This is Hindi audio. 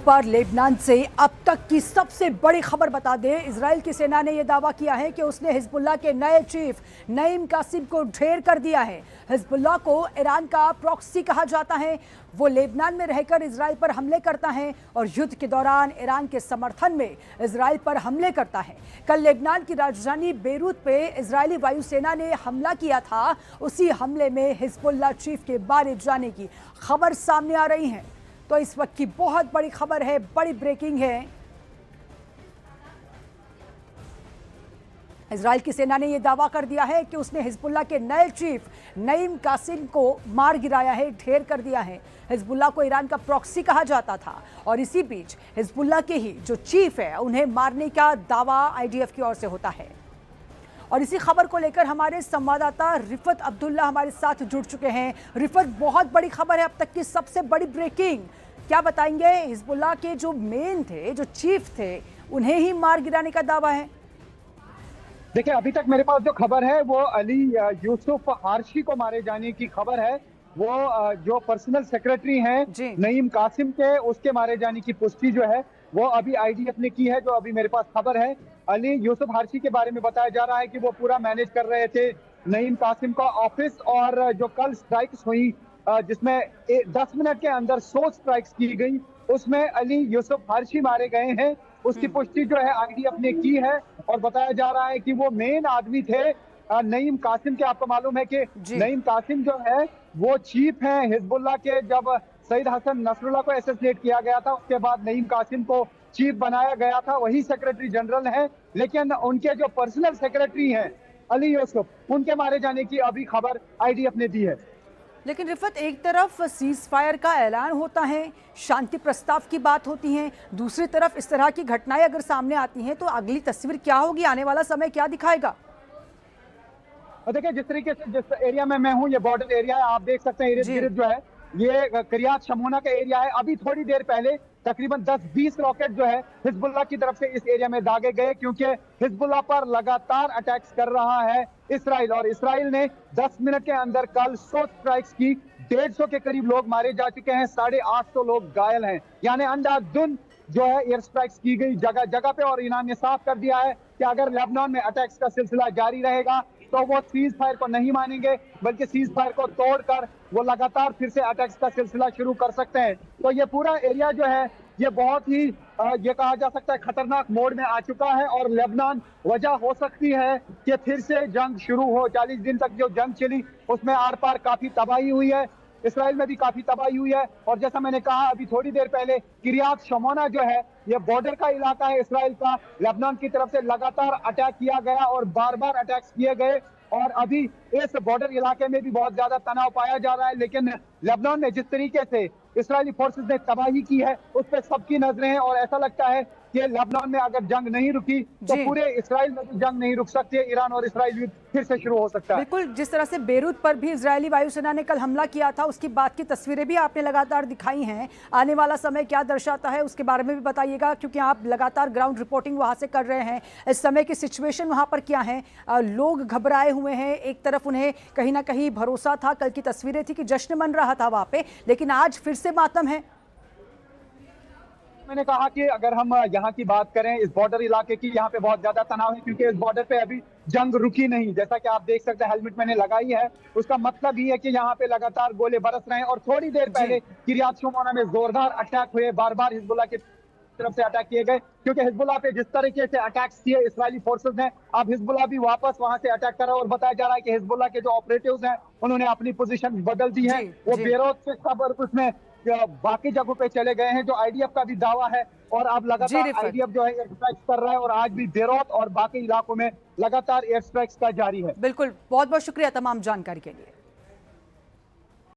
पर लेबनान से अब तक की सबसे बड़ी खबर बता दें। इजराइल की सेना ने यह दावा किया है कि उसने हिजबुल्लाह के नए चीफ नईम कासिम को ढेर कर दिया है। हिजबुल्लाह को ईरान का प्रॉक्सी कहा जाता है। वो लेबनान में रहकर इजराइल पर हमले करता है और युद्ध के दौरान ईरान के समर्थन में इजराइल पर हमले करता है। कल लेबनान की राजधानी बेरूत पे इजरायली वायुसेना ने हमला किया था। उसी हमले में हिजबुल्लाह चीफ के मारे जाने की खबर सामने आ रही है। तो इस वक्त की बहुत बड़ी खबर है, बड़ी ब्रेकिंग है। इजराइल की सेना ने यह दावा कर दिया है कि उसने हिजबुल्लाह के नए चीफ नईम कासिम को मार गिराया है, ढेर कर दिया है। हिजबुल्लाह को ईरान का प्रॉक्सी कहा जाता था और इसी बीच हिजबुल्लाह के ही जो चीफ है उन्हें मारने का दावा आईडीएफ की ओर से होता है। और इसी खबर को लेकर हमारे संवाददाता रिफत अब्दुल्ला हमारे साथ जुड़ चुके हैं। रिफत, बहुत बड़ी खबर है, अब तक की सबसे बड़ी ब्रेकिंग, क्या बताएंगे? हिजबुल्लाह के जो मेन थे, जो चीफ थे, उन्हें ही मार गिराने का दावा है। देखिए, अभी तक मेरे पास जो खबर है वो अली यूसुफ आरशी को मारे जाने की खबर है। वो जो पर्सनल सेक्रेटरी हैं नईम कासिम के, उसके मारे जाने की पुष्टि जो है वो अभी आईडीएफ ने की है। जो अभी मेरे पास खबर है, अली यूसुफ हारशी के बारे में बताया जा रहा है कि वो पूरा मैनेज कर रहे थे नईम कासिम का ऑफिस। और जो कल स्ट्राइक्स हुई जिसमें 10 मिनट के अंदर 100 स्ट्राइक्स की गई, उसमें अली यूसुफ हारशी मारे गए हैं। उसकी पुष्टि जो है आईडीएफ ने की है और बताया जा रहा है कि वो मेन आदमी थे नईम कासिम के। आपको मालूम है कि नईम कासिम जो है वो चीफ हैं हिजबुल्लाह के। जब सईद हसन नसरुल्लाह को असैसिनेट किया गया था, उसके बाद नईम कासिम को चीफ बनाया गया था, वही सेक्रेटरी जनरल है। लेकिन उनके जो पर्सनल सेक्रेटरी हैं अली यूसुफ, उनके मारे जाने की अभी खबर आईडीएफ ने दी है। लेकिन रिफत, एक तरफ सीज फायर का ऐलान होता है, शांति प्रस्ताव की बात होती है, दूसरी तरफ इस तरह की घटनाएं अगर सामने आती हैं तो अगली तस्वीर क्या होगी? आने वाला समय क्या दिखाएगा? देखिए, जिस तरीके से जिस एरिया में मैं हूँ, ये बॉर्डर एरिया है, आप देख सकते हैं इर्द गिर्द जो है ये किरियात शमोना का एरिया है। अभी थोड़ी देर पहले तकरीबन 10-20 रॉकेट जो है हिजबुल्लाह की तरफ से इस एरिया में दागे गए, क्योंकि हिजबुल्लाह पर लगातार अटैक्स कर रहा है इसराइल। और इसराइल ने 10 मिनट के अंदर कल 100 स्ट्राइक्स की, 150 के करीब लोग मारे जा चुके हैं, 850 लोग घायल हैं। यानी अंधाधुंध जो है एयर स्ट्राइक्स की गई जगह जगह पे। और ईरान ने साफ कर दिया है कि अगर लेबनान में अटैक्स का सिलसिला जारी रहेगा तो वो सीज फायर को नहीं मानेंगे, बल्कि सीज फायर को तोड़कर वो लगातार फिर से अटैक्स का सिलसिला शुरू कर सकते हैं। तो ये पूरा एरिया जो है ये बहुत ही ये कहा जा सकता है खतरनाक मोड में आ चुका है। और लेबनान वजह हो सकती है कि फिर से जंग शुरू हो। 40 दिन तक जो जंग चली उसमें आर पार काफी तबाही हुई है, इसराइल में भी काफी तबाही हुई है। और जैसा मैंने कहा अभी थोड़ी देर पहले, किरियात शमोना जो है ये बॉर्डर का इलाका है इसराइल का। लेबनान की तरफ से लगातार अटैक किया गया और बार बार अटैक्स किए गए। और अभी इस बॉर्डर इलाके में भी बहुत ज्यादा तनाव पाया जा रहा है। लेकिन लेबनान में जिस तरीके से इसराइली फोर्सेस ने तबाही की है उस पर सबकी नजरें हैं। और ऐसा लगता है कि लेबनान में अगर जंग नहीं रुकी तो पूरे इसराइल में भी जंग नहीं रुक सकती है। ईरान और इसराइल युद्ध फिर से शुरू हो सकता है। बिल्कुल, जिस तरह से बेरूत पर भी इजरायली वायुसेना ने कल हमला किया था, उसकी बाद की तस्वीरें भी आपने लगातार दिखाई हैं। आने वाला समय क्या दर्शाता है उसके बारे में भी बताइएगा, क्योंकि आप लगातार ग्राउंड रिपोर्टिंग वहां से कर रहे हैं। इस समय की सिचुएशन वहां पर क्या है? लोग घबराए हुए हैं, एक तरफ उन्हें कहीं ना कहीं भरोसा था, कल की तस्वीरें थी कि जश्न मन रहा था वहां पे, लेकिन आज फिर से मातम है। मैंने कहा कि अगर हम यहाँ की बात करें इस बॉर्डर इलाके की, यहाँ पे बहुत ज्यादा तनाव है, क्योंकि इस बॉर्डर पे अभी जंग रुकी नहीं। जैसा कि आप देख सकते हैं, हेलमेट मैंने लगाई है, उसका मतलब ही है कि यहाँ पे लगातार गोले बरस रहे हैं। और थोड़ी देर पहले किरियात शमोना में जोरदार अटैक हुए, बार बार हिजबुल्लाह की तरफ से अटैक किए गए, क्योंकि हिजबुल्लाह पे जिस तरीके से अटैक्स किए इसराइली फोर्सेस ने, अब हिजबुल्लाह भी वापस वहां से अटैक कर रहा है। और बताया जा रहा है कि हिजबुल्लाह के जो ऑपरेटिव्स हैं उन्होंने अपनी पोजीशन बदल दी है। वो बेरोत से सब और उसमें बाकी जगहों पे चले गए हैं, जो आईडीएफ का भी दावा है। और अब लगातार आईडीएफ जो है एयर स्ट्राइक्स कर रहा है और आज भी बेरोत और बाकी इलाकों में लगातार एयर स्ट्राइक्स का जारी है। बिल्कुल, बहुत बहुत शुक्रिया तमाम जानकारी के लिए।